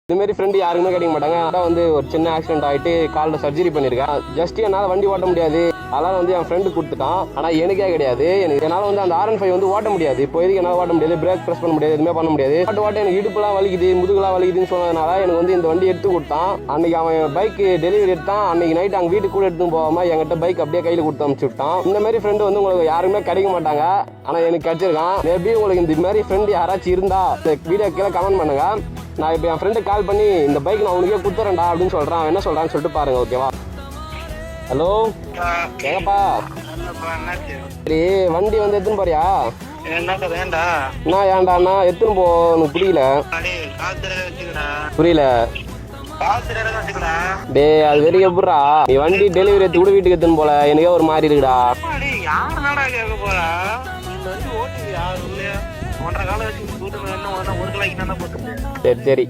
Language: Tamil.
இதுமாரி ஃப்ரெண்டு யாருக்குமே கிடைக்க மாட்டாங்க. அதான் வந்து ஒரு சின்ன ஆக்சிடென்ட் ஆகிட்டு காலில் சர்ஜரி பண்ணியிருக்கேன். ஜஸ்ட் என்னால் வண்டி ஓட்ட முடியாது, அதெல்லாம் வந்து என் ஃப்ரெண்டு கொடுத்துட்டான். ஆனால் எனக்கே கிடையாது. என்னால் வந்து அந்த R15 வந்து ஓட்ட முடியாது. இப்போ எதுக்கு என்னால் ஓட்ட முடியாது, பிரேக் ப்ரெஸ் பண்ண முடியாது, எதுவுமே பண்ண முடியாது. ஓட்ட எனக்கு இடுப்புலாம் வலிக்குது, முதுகுலாம் வலிக்குதுன்னு சொன்னதுனால எனக்கு வந்து இந்த வண்டி எடுத்து கொடுத்தான். அன்னைக்கு அவன் பைக் டெலிவரி எடுத்தான். அன்னைக்கு நைட் அங்கே வீட்டுக்கு கூட எடுத்து போகாம என்கிட்ட பைக் அப்படியே கையில் கொடுத்து அனுப்பிச்சு விட்டான். இந்த மாதிரி ஃப்ரெண்டு வந்து உங்களுக்கு யாருமே கிடைக்க மாட்டாங்க. ஆனால் எனக்கு கிடைச்சிருக்கான். மேபி உங்களுக்கு இந்த மாதிரி ஃப்ரெண்டு யாராச்சும் இருந்தா இந்த வீடியோ கீழே கமெண்ட் பண்ணுங்க. நான் இப்போ என் ஃப்ரெண்டு கால் பண்ணி இந்த பைக் நான் உனக்கே கொடுத்துறேன்டா அப்படின்னு சொல்கிறான். என்ன சொல்கிறான்னு சொல்லிட்டு பாருங்க, ஓகேவா? ஹலோ, ஏங்கப்பா? சரி, வண்டி வந்து எடுத்துன்னு போறியா? என்ன ஏன்டாண்ணா எடுத்துன்னு போ, உனக்கு புரியல. புரியல டே, அது வெறி எப்படா நீ வண்டி டெலிவரி எடுத்து கூட வீட்டுக்கு எடுத்துன்னு போல, எனக்கே ஒரு மாதிரி இருக்குடா. சரி சரி